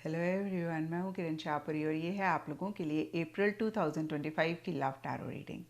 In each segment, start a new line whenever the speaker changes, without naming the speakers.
Hello everyone, मैं हूँ किरण शाहपुरी और ये है आप लोगों के लिए अप्रैल 2025 की लव टैरो रीडिंग।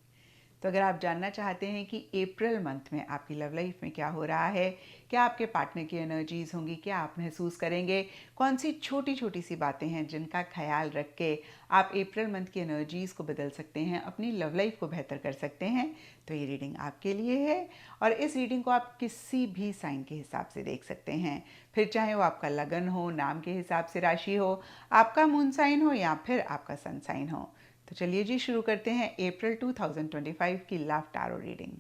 तो अगर आप जानना चाहते हैं कि अप्रैल मंथ में आपकी लव लाइफ में क्या हो रहा है, क्या आपके पार्टनर की एनर्जीज होंगी, क्या आप महसूस करेंगे, कौन सी छोटी छोटी सी बातें हैं जिनका ख्याल रख के आप अप्रैल मंथ की एनर्जीज को बदल सकते हैं, अपनी लव लाइफ को बेहतर कर सकते हैं, तो ये रीडिंग आपके लिए है। और इस रीडिंग को आप किसी भी साइन के हिसाब से देख सकते हैं, फिर चाहे वो आपका लगन हो, नाम के हिसाब से राशि हो, आपका मून साइन हो या फिर आपका सन साइन हो। तो चलिए जी शुरू करते हैं अप्रैल 2025 की लव टैरो रीडिंग।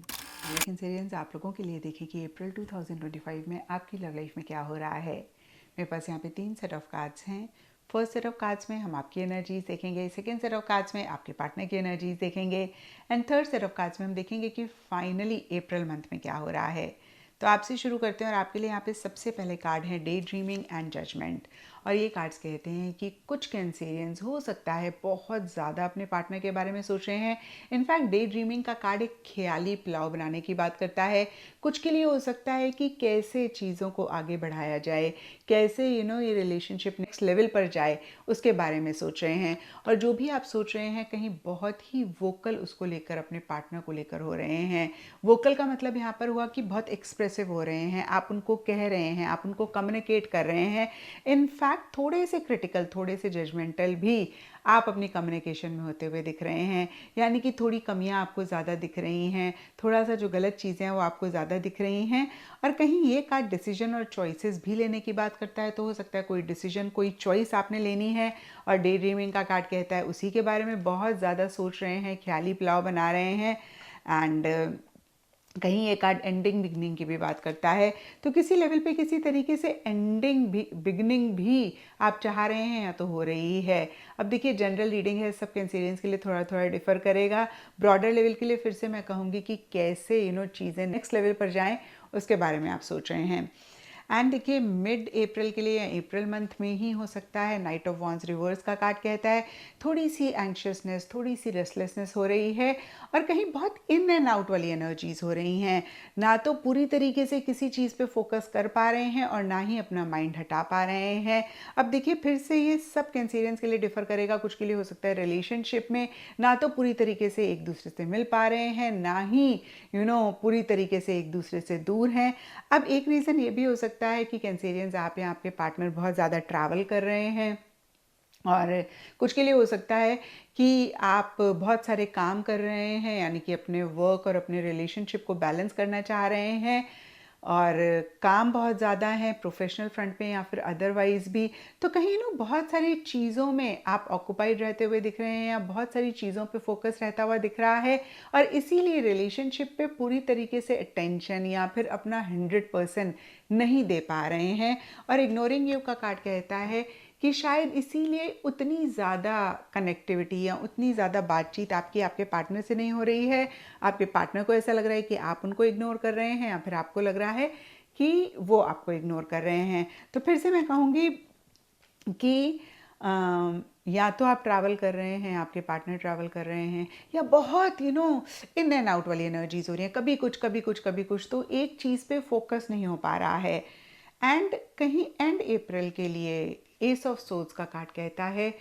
लेकिन सीरियंस आप लोगों के लिए देखें कि अप्रैल 2025 में आपकी लव लाइफ में क्या हो रहा है। मेरे पास यहाँ पे 3 सेट ऑफ कार्ड्स हैं। फर्स्ट सेट ऑफ कार्ड्स में हम आपकी एनर्जीज देखेंगे, सेकेंड सेट ऑफ कार्ड्स में आपके पार्टनर की एनर्जीज देखेंगे and third set of cards में हम देखेंगे कि फाइनली अप्रैल मंथ में क्या हो रहा है। तो आपसे शुरू करते हैं और आपके लिए यहाँ पे सबसे पहले कार्ड है डे ड्रीमिंग एंड जजमेंट। और ये कार्ड्स कहते हैं कि कुछ कैंसेरियंस हो सकता है बहुत ज़्यादा अपने पार्टनर के बारे में सोच रहे हैं। इनफैक्ट डे ड्रीमिंग का कार्ड एक ख्याली पुलाव बनाने की बात करता है। कुछ के लिए हो सकता है कि कैसे चीज़ों को आगे बढ़ाया जाए, कैसे ये रिलेशनशिप नेक्स्ट लेवल पर जाए, उसके बारे में सोच रहे हैं। और जो भी आप सोच रहे हैं कहीं बहुत ही वोकल उसको लेकर, अपने पार्टनर को लेकर हो रहे हैं। वोकल का मतलब यहाँ पर हुआ कि बहुत एक्सप्रेसिव हो रहे हैं, आप उनको कह रहे हैं, आप उनको कम्युनिकेट कर रहे हैं। इनफैक्ट थोड़े से क्रिटिकल, थोड़े से जजमेंटल भी आप अपनी कम्युनिकेशन में होते हुए दिख रहे हैं। यानी कि थोड़ी कमियां आपको ज़्यादा दिख रही हैं, थोड़ा सा जो गलत चीज़ें हैं वो आपको ज़्यादा दिख रही हैं। और कहीं ये कार्ड डिसीजन और चॉइसेस भी लेने की बात करता है। तो हो सकता है कोई डिसीजन, कोई चॉइस आपने लेनी है और डे ड्रीमिंग का कार्ड कहता है उसी के बारे में बहुत ज़्यादा सोच रहे हैं, ख्याली पुलाव बना रहे हैं। एंड कहीं एक कार्ड एंडिंग बिगनिंग की भी बात करता है। तो किसी लेवल पे किसी तरीके से एंडिंग भी, बिगनिंग भी आप चाह रहे हैं या तो हो रही है। अब देखिए जनरल रीडिंग है, सब कैंसेरियंस के लिए थोड़ा थोड़ा डिफर करेगा। ब्रॉडर लेवल के लिए फिर से मैं कहूँगी कि कैसे चीज़ें नेक्स्ट लेवल पर जाएं, उसके बारे में आप सोच रहे हैं। एंड देखिए मिड अप्रैल के लिए या अप्रैल मंथ में ही हो सकता है। नाइट ऑफ वॉन्स रिवर्स का कार्ड कहता है थोड़ी सी एंक्शियसनेस, थोड़ी सी रेस्टलेसनेस हो रही है और कहीं बहुत इन एंड आउट वाली एनर्जीज हो रही हैं। ना तो पूरी तरीके से किसी चीज़ पे फोकस कर पा रहे हैं और ना ही अपना माइंड हटा पा रहे हैं। अब देखिए फिर से ये सब कैंसेरियंस के लिए डिफर करेगा। कुछ के लिए हो सकता है रिलेशनशिप में ना तो पूरी तरीके से एक दूसरे से मिल पा रहे हैं, ना ही पूरी तरीके से एक दूसरे से दूर हैं। अब एक रीज़न ये भी हो सकता है कि कैंसेरियंस आप या आपके पार्टनर बहुत ज़्यादा ट्रैवल कर रहे हैं। और कुछ के लिए हो सकता है कि आप बहुत सारे काम कर रहे हैं, यानी कि अपने वर्क और अपने रिलेशनशिप को बैलेंस करना चाह रहे हैं और काम बहुत ज़्यादा है प्रोफेशनल फ्रंट पे या फिर अदरवाइज भी। तो कहीं बहुत सारी चीज़ों में आप ऑक्यूपाइड रहते हुए दिख रहे हैं या बहुत सारी चीज़ों पे फोकस रहता हुआ दिख रहा है और इसीलिए रिलेशनशिप पे पूरी तरीके से अटेंशन या फिर अपना 100% नहीं दे पा रहे हैं। और इग्नोरिंग यू का कार्ड कहता है कि शायद इसीलिए उतनी ज़्यादा कनेक्टिविटी या उतनी ज़्यादा बातचीत आपकी आपके पार्टनर से नहीं हो रही है। आपके पार्टनर को ऐसा लग रहा है कि आप उनको इग्नोर कर रहे हैं या फिर आपको लग रहा है कि वो आपको इग्नोर कर रहे हैं। तो फिर से मैं कहूँगी कि या तो आप ट्रैवल कर रहे हैं, आपके पार्टनर ट्रैवल कर रहे हैं, या बहुत इन एंड आउट वाली एनर्जीज हो रही हैं, कभी कुछ कभी कुछ कभी कुछ। तो एक चीज़ पे फोकस नहीं हो पा रहा है। एंड कहीं एंड अप्रैल के लिए एस ऑफ सोर्ड्स का कार्ड कहता है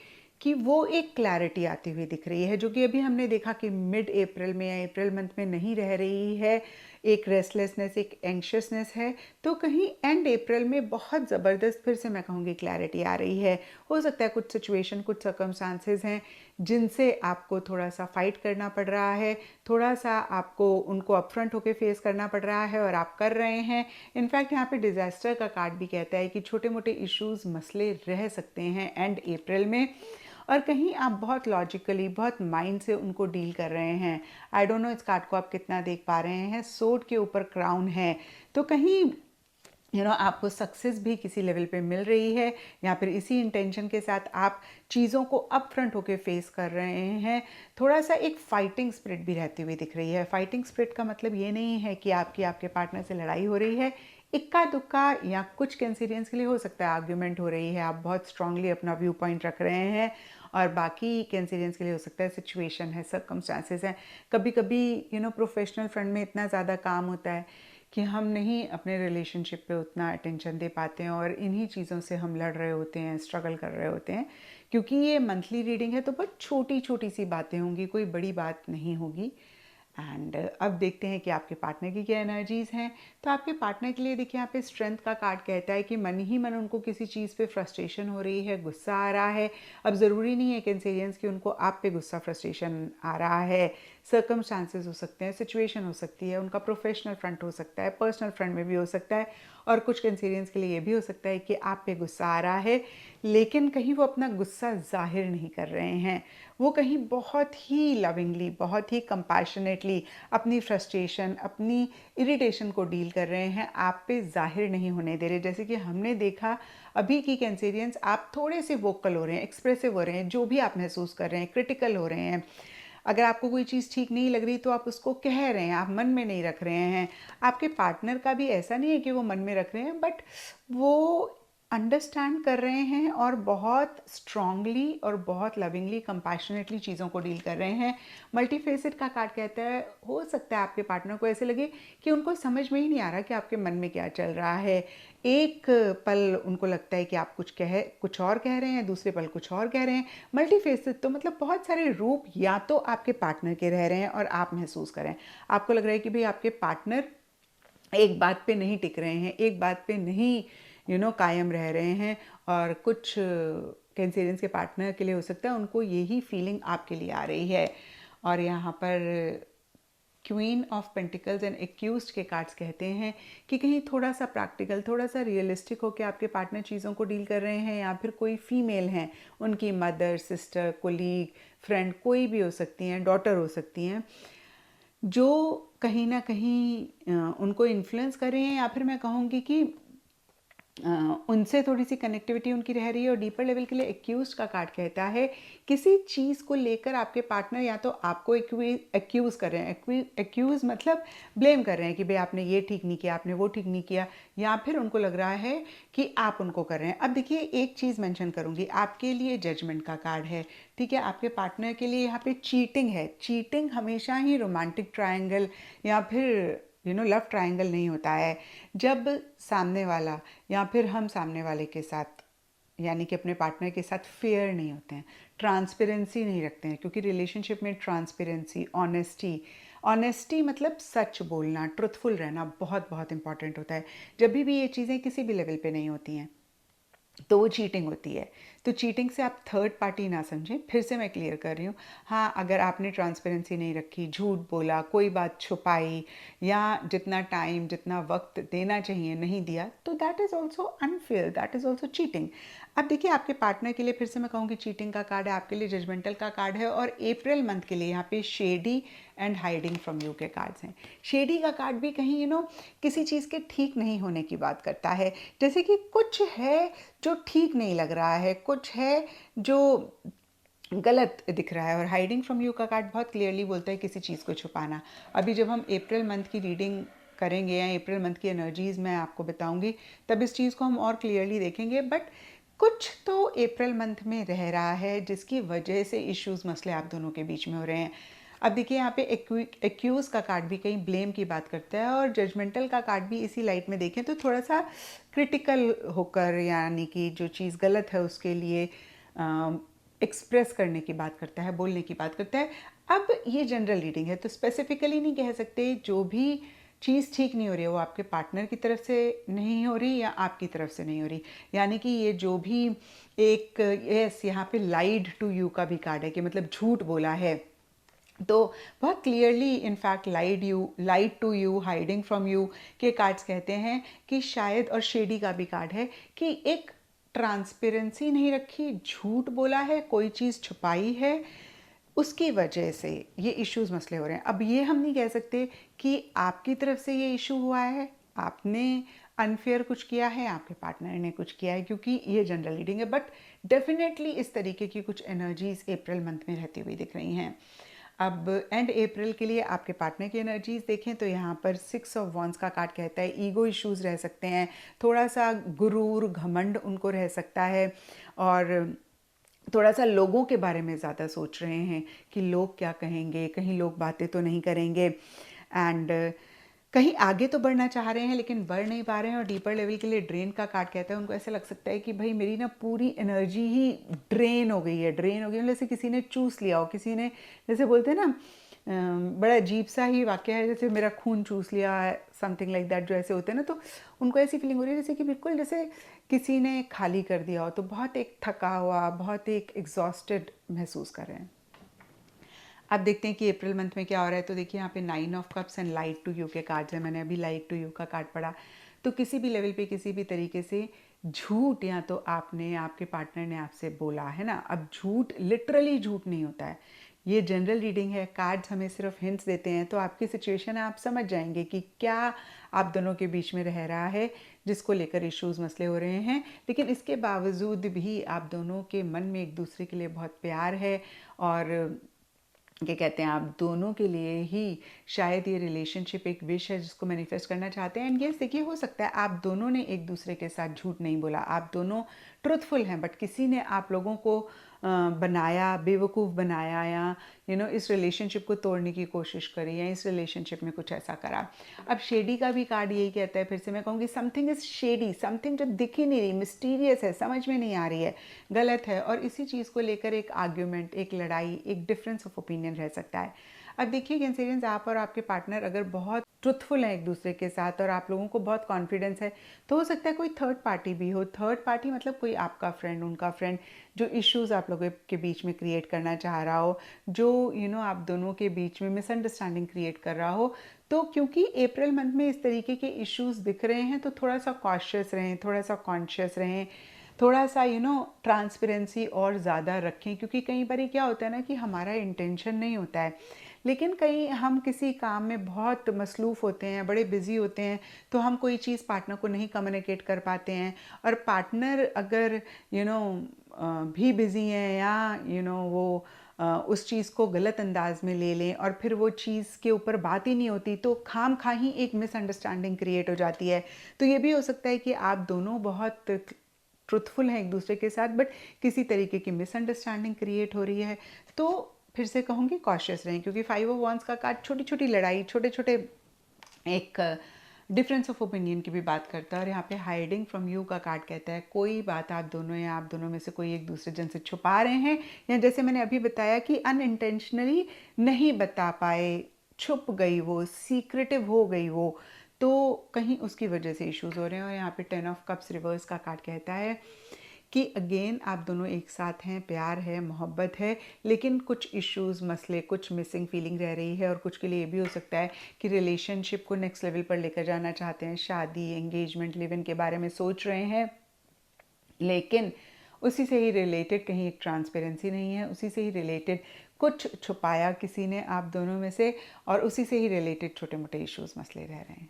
कि वो एक क्लैरिटी आती हुई दिख रही है, जो कि अभी हमने देखा कि मिड अप्रैल में या अप्रैल मंथ में नहीं रह रही है। एक रेस्टलेसनेस, एक एंक्शियसनेस है। तो कहीं एंड अप्रैल में बहुत ज़बरदस्त, फिर से मैं कहूँगी, क्लैरिटी आ रही है। हो सकता है कुछ सिचुएशन, कुछ सर्कमस्टांसेस हैं जिनसे आपको थोड़ा सा फाइट करना पड़ रहा है, थोड़ा सा आपको उनको अपफ्रंट होकर फेस करना पड़ रहा है और आप कर रहे हैं। इनफैक्ट यहाँ पे डिज़ास्टर का कार्ड भी कहता है कि छोटे मोटे इश्यूज, मसले रह सकते हैं एंड अप्रैल में और कहीं आप बहुत लॉजिकली, बहुत माइंड से उनको डील कर रहे हैं। आई डोंट नो इस कार्ड को आप कितना देख पा रहे हैं। सोर्ड के ऊपर क्राउन है, तो कहीं आपको सक्सेस भी किसी लेवल पे मिल रही है या फिर इसी इंटेंशन के साथ आप चीज़ों को अप फ्रंट होकर फेस कर रहे हैं। थोड़ा सा एक फाइटिंग स्पिरिट भी रहती हुई दिख रही है। फाइटिंग स्पिरिट का मतलब ये नहीं है कि आपकी आपके पार्टनर से लड़ाई हो रही है। इक्का दुक्का या कुछ कैंसेरियंस के लिए हो सकता है आर्ग्यूमेंट हो रही है, आप बहुत स्ट्रांगली अपना व्यू पॉइंट रख रहे हैं। और बाकी कैंसेरियंस के लिए हो सकता है सिचुएशन है, सर्कमस्टांसेस हैं। कभी कभी प्रोफेशनल फ्रंट में इतना ज़्यादा काम होता है कि हम नहीं अपने रिलेशनशिप पे उतना अटेंशन दे पाते हैं और इन्हीं चीज़ों से हम लड़ रहे होते हैं, स्ट्रगल कर रहे होते हैं। क्योंकि ये मंथली रीडिंग है तो बहुत छोटी छोटी सी बातें होंगी, कोई बड़ी बात नहीं होगी। एंड अब देखते हैं कि आपके पार्टनर की क्या एनर्जीज़ हैं। तो आपके पार्टनर के लिए देखिए, यहाँ पे स्ट्रेंथ का कार्ड कहता है कि मन ही मन उनको किसी चीज़ पे फ्रस्ट्रेशन हो रही है, गुस्सा आ रहा है। अब ज़रूरी नहीं है कैंसेरियंस कि उनको आप पे गुस्सा फ्रस्ट्रेशन आ रहा है। सर्कमस्टांसेस हो सकते हैं, सिचुएशन हो सकती है, उनका प्रोफेशनल फ्रंट हो सकता है, पर्सनल फ्रंट में भी हो सकता है। और कुछ कैंसेरियंस के लिए ये भी हो सकता है कि आप पे गुस्सा आ रहा है, लेकिन कहीं वो अपना गुस्सा जाहिर नहीं कर रहे हैं। वो कहीं बहुत ही लविंगली, बहुत ही कंपैशनेटली अपनी फ्रस्ट्रेशन, अपनी इरिटेशन को डील कर रहे हैं, आप पे जाहिर नहीं होने दे रहे। जैसे कि हमने देखा अभी की कैंसेरियंस, आप थोड़े से वोकल हो रहे हैं, एक्सप्रेसिव हो रहे हैं, जो भी आप महसूस कर रहे हैं, क्रिटिकल हो रहे हैं। अगर आपको कोई चीज़ ठीक नहीं लग रही तो आप उसको कह रहे हैं, आप मन में नहीं रख रहे हैं। आपके पार्टनर का भी ऐसा नहीं है कि वो मन में रख रहे हैं, बट वो अंडरस्टैंड कर रहे हैं और बहुत स्ट्रांगली और बहुत लविंगली, कंपैशनेटली चीज़ों को डील कर रहे हैं। मल्टीफेसेट का कार्ड कहता है, हो सकता है आपके पार्टनर को ऐसे लगे कि उनको समझ में ही नहीं आ रहा कि आपके मन में क्या चल रहा है। एक पल उनको लगता है कि आप कुछ और कह रहे हैं, दूसरे पल कुछ और कह रहे हैं। मल्टीफेसेट तो मतलब बहुत सारे रूप या तो आपके पार्टनर के रह रहे हैं और आप महसूस कर रहे हैं। आपको लग रहा है कि भाई आपके पार्टनर एक बात पे नहीं टिक रहे हैं, एक बात पे नहीं कायम रह रहे हैं। और कुछ कैंसेरियंस के पार्टनर के लिए हो सकता है उनको यही फीलिंग आपके लिए आ रही है। और यहाँ पर queen of pentacles and accused के कार्ड्स कहते हैं कि कहीं थोड़ा सा प्रैक्टिकल, थोड़ा सा रियलिस्टिक होकर आपके पार्टनर चीज़ों को डील कर रहे हैं। या फिर कोई फीमेल हैं, उनकी मदर, सिस्टर, कोलीग, फ्रेंड, कोई भी हो सकती हैं, डॉटर हो सकती हैं, जो कहीं ना कहीं उनको इन्फ्लुएंस कर रहे हैं। या फिर मैं कहूँगी कि उनसे थोड़ी सी कनेक्टिविटी उनकी रह रही है। और डीपर लेवल के लिए एक्यूज का कार्ड कहता है किसी चीज़ को लेकर आपके पार्टनर या तो आपको एक्यूज कर रहे हैं। एक्यूज मतलब ब्लेम कर रहे हैं कि भाई आपने ये ठीक नहीं किया, आपने वो ठीक नहीं किया, या फिर उनको लग रहा है कि आप उनको कर रहे हैं। अब देखिए, एक चीज़ मेंशन करूँगी, आपके लिए जजमेंट का कार्ड है, ठीक है। आपके पार्टनर के लिए यहाँ पे चीटिंग है। चीटिंग हमेशा ही रोमांटिक ट्रायंगल या फिर लव ट्रायंगल नहीं होता है। जब सामने वाला या फिर हम सामने वाले के साथ, यानी कि अपने पार्टनर के साथ फेयर नहीं होते हैं, ट्रांसपेरेंसी नहीं रखते हैं। क्योंकि रिलेशनशिप में ट्रांसपेरेंसी, ऑनेस्टी मतलब सच बोलना, ट्रुथफुल रहना बहुत बहुत इंपॉर्टेंट होता है। जब भी ये चीज़ें किसी भी लेवल पे नहीं होती हैं तो वो चीटिंग होती है। तो चीटिंग से आप थर्ड पार्टी ना समझें। फिर से मैं क्लियर कर रही हूँ, हाँ, अगर आपने ट्रांसपेरेंसी नहीं रखी, झूठ बोला, कोई बात छुपाई, या जितना टाइम, जितना वक्त देना चाहिए नहीं दिया, तो that is also unfair, that is also cheating. अब देखिए, आपके पार्टनर के लिए फिर से मैं कहूँगी चीटिंग का कार्ड है, आपके लिए जजमेंटल का कार्ड है। और अप्रैल मंथ के लिए यहाँ पे shady and hiding from you के कार्ड्स हैं। शेडी का कार्ड भी कहीं किसी चीज़ के ठीक नहीं होने की बात करता है। जैसे कि कुछ है जो ठीक नहीं लग रहा है, कुछ है जो गलत दिख रहा है। और हाइडिंग फ्रॉम यू का कार्ड बहुत क्लियरली बोलता है किसी चीज़ को छुपाना। अभी जब हम अप्रैल मंथ की रीडिंग करेंगे या अप्रैल मंथ की एनर्जीज मैं आपको बताऊंगी, तब इस चीज़ को हम और क्लियरली देखेंगे। बट कुछ तो अप्रैल मंथ में रह रहा है जिसकी वजह से इश्यूज, मसले आप दोनों के बीच में हो रहे हैं। अब देखिए, यहाँ पे एक्यूज का कार्ड भी कहीं ब्लेम की बात करता है, और जजमेंटल का कार्ड भी इसी लाइट में देखें तो थोड़ा सा क्रिटिकल होकर, यानी कि जो चीज़ गलत है उसके लिए एक्सप्रेस करने की बात करता है, बोलने की बात करता है। अब ये जनरल रीडिंग है तो स्पेसिफिकली नहीं कह सकते जो भी चीज़ ठीक नहीं हो रही है वो आपके पार्टनर की तरफ से नहीं हो रही या आपकी तरफ से नहीं हो रही। यानी कि ये जो भी एक यहाँ पे लाइड टू यू का भी कार्ड है कि मतलब झूठ बोला है। तो बहुत clearly in fact lied to you, hiding from you के कार्ड्स कहते हैं कि शायद, और शेडी का भी कार्ड है कि एक ट्रांसपेरेंसी नहीं रखी, झूठ बोला है, कोई चीज़ छुपाई है, उसकी वजह से ये इश्यूज, मसले हो रहे हैं। अब ये हम नहीं कह सकते कि आपकी तरफ से ये इशू हुआ है, आपने अनफेयर कुछ किया है, आपके पार्टनर ने कुछ किया है, क्योंकि ये जनरल रीडिंग है। बट डेफिनेटली इस तरीके की कुछ एनर्जीज अप्रैल मंथ में रहती हुई दिख रही हैं। अब एंड अप्रैल के लिए आपके पार्टनर की एनर्जीज देखें तो यहाँ पर 6 ऑफ वॉन्ड्स का कार्ड कहता है ईगो इश्यूज रह सकते हैं, थोड़ा सा गुरूर, घमंड उनको रह सकता है, और थोड़ा सा लोगों के बारे में ज़्यादा सोच रहे हैं कि लोग क्या कहेंगे, कहीं लोग बातें तो नहीं करेंगे। एंड कहीं आगे तो बढ़ना चाह रहे हैं लेकिन बढ़ नहीं पा रहे हैं और डीपर लेवल के लिए ड्रेन का कार्ड कहता है। उनको ऐसा लग सकता है कि भाई मेरी ना पूरी एनर्जी ही ड्रेन हो गई है, ड्रेन हो गई, मतलब जैसे किसी ने चूस लिया हो, किसी ने, जैसे बोलते हैं ना, बड़ा अजीब सा ही वाक्य है, जैसे मेरा खून चूस लिया है, समथिंग लाइक दैट जो ऐसे होते हैं ना, तो उनको ऐसी फीलिंग हो रही है जैसे कि बिल्कुल जैसे किसी ने खाली कर दिया हो, तो बहुत एक थका हुआ, बहुत एक एग्जॉस्टेड महसूस कर रहे हैं। अब देखते हैं कि अप्रैल मंथ में क्या हो रहा है। तो देखिए यहाँ पे 9 of cups and light to you के कार्ड्स हैं। मैंने अभी लाइट टू यू का कार्ड पढ़ा। तो किसी भी लेवल पे किसी भी तरीके से झूठ या तो आपने, आपके पार्टनर ने आपसे बोला है ना। अब झूठ लिटरली झूठ नहीं होता है, ये जनरल रीडिंग है, कार्ड्स हमें सिर्फ हिंट्स देते हैं। तो आपकी सिचुएशन है, आप समझ जाएंगे कि क्या आप दोनों के बीच में रह रहा है, जिसको लेकर इश्यूज मसले हो रहे हैं। लेकिन इसके बावजूद भी आप दोनों के मन में एक दूसरे के लिए बहुत प्यार है और क्या कहते हैं, आप दोनों के लिए ही शायद ये रिलेशनशिप एक विश है जिसको मैनिफेस्ट करना चाहते हैं। एंड यस, देखिए हो सकता है आप दोनों ने एक दूसरे के साथ झूठ नहीं बोला, आप दोनों ट्रुथफुल हैं, बट किसी ने आप लोगों को बनाया, बेवकूफ़ बनाया, या इस रिलेशनशिप को तोड़ने की कोशिश करी, या इस रिलेशनशिप में कुछ ऐसा करा। अब शेडी का भी कार्ड यही कहता है, फिर से मैं कहूँगी समथिंग इज़ शेडी, समथिंग जो दिख ही नहीं रही, मिस्टीरियस है, समझ में नहीं आ रही है, गलत है, और इसी चीज़ को लेकर एक आर्ग्यूमेंट, एक लड़ाई, एक डिफरेंस ऑफ ओपिनियन रह सकता है। अब देखिए कैंसेरियंस, आप और आपके पार्टनर अगर बहुत ट्रुथफुल हैं एक दूसरे के साथ और आप लोगों को बहुत कॉन्फिडेंस है, तो हो सकता है कोई थर्ड पार्टी भी हो। थर्ड पार्टी मतलब कोई आपका फ्रेंड, उनका फ्रेंड, जो इश्यूज़ आप लोगों के बीच में क्रिएट करना चाह रहा हो, जो आप दोनों के बीच में मिसअंडरस्टैंडिंग क्रिएट कर रहा हो। तो क्योंकि अप्रैल मंथ में इस तरीके के इश्यूज़ दिख रहे हैं, तो थोड़ा सा कॉशियस रहें, थोड़ा सा कॉन्शियस रहें, थोड़ा सा ट्रांसपेरेंसी और ज़्यादा रखें। क्योंकि कई बार क्या होता है ना कि हमारा इंटेंशन नहीं होता है, लेकिन कहीं हम किसी काम में बहुत मसरूफ़ होते हैं, बड़े बिज़ी होते हैं, तो हम कोई चीज़ पार्टनर को नहीं कम्युनिकेट कर पाते हैं। और पार्टनर अगर भी बिज़ी हैं, या वो उस चीज़ को गलत अंदाज में ले लें और फिर वो चीज़ के ऊपर बात ही नहीं होती, तो खाम खा ही एक मिसअंडरस्टैंडिंग क्रिएट हो जाती है। तो ये भी हो सकता है कि आप दोनों बहुत ट्रुथफुल हैं एक दूसरे के साथ, बट किसी तरीके की मिसअंडरस्टैंडिंग क्रिएट हो रही है। तो फिर से कहूँगी कॉशियस रहें, क्योंकि 5 ऑफ वांड्स का कार्ड छोटी छोटी लड़ाई, छोटे छोटे एक डिफरेंस ऑफ ओपिनियन की भी बात करता है। और यहाँ पे हाइडिंग फ्रॉम यू का कार्ड कहता है कोई बात आप दोनों या आप दोनों में से कोई एक दूसरे जन से छुपा रहे हैं, या जैसे मैंने अभी बताया कि अनइंटेंशनली नहीं बता पाए, छुप गई वो, सीक्रेटिव हो गई वो, तो कहीं उसकी वजह से इश्यूज हो रहे हैं। और यहाँ पे 10 ऑफ कप्स रिवर्स का कार्ड कहता है कि अगेन आप दोनों एक साथ हैं, प्यार है, मोहब्बत है, लेकिन कुछ इश्यूज़, मसले, कुछ मिसिंग फीलिंग रह रही है। और कुछ के लिए ये भी हो सकता है कि रिलेशनशिप को नेक्स्ट लेवल पर लेकर जाना चाहते हैं, शादी, एंगेजमेंट, लिव इन के बारे में सोच रहे हैं, लेकिन उसी से ही रिलेटेड कहीं एक ट्रांसपेरेंसी नहीं है, उसी से ही रिलेटेड कुछ छुपाया किसी ने आप दोनों में से, और उसी से ही रिलेटेड छोटे मोटे इश्यूज़, मसले रह रहे हैं।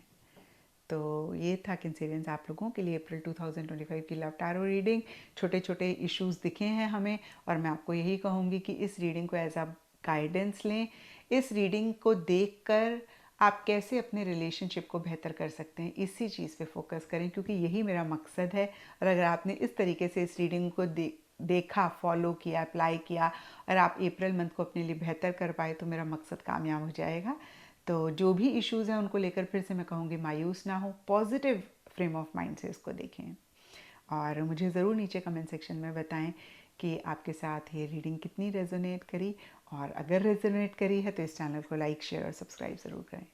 तो ये था कैंसेरियंस आप लोगों के लिए अप्रैल 2025 की लव टैरो रीडिंग। छोटे छोटे इश्यूज दिखे हैं हमें, और मैं आपको यही कहूँगी कि इस रीडिंग को एज अ गाइडेंस लें। इस रीडिंग को देखकर आप कैसे अपने रिलेशनशिप को बेहतर कर सकते हैं, इसी चीज़ पे फोकस करें, क्योंकि यही मेरा मकसद है। और अगर आपने इस तरीके से इस रीडिंग को देखा, फॉलो किया, अप्लाई किया, और आप अप्रैल मंथ को अपने लिए बेहतर कर पाए, तो मेरा मकसद कामयाब हो जाएगा। तो जो भी इश्यूज़ हैं उनको लेकर फिर से मैं कहूँगी मायूस ना हो, पॉजिटिव फ्रेम ऑफ माइंड से इसको देखें। और मुझे ज़रूर नीचे कमेंट सेक्शन में बताएं कि आपके साथ ये रीडिंग कितनी रेजोनेट करी, और अगर रेजोनेट करी है तो इस चैनल को लाइक, शेयर और सब्सक्राइब ज़रूर करें।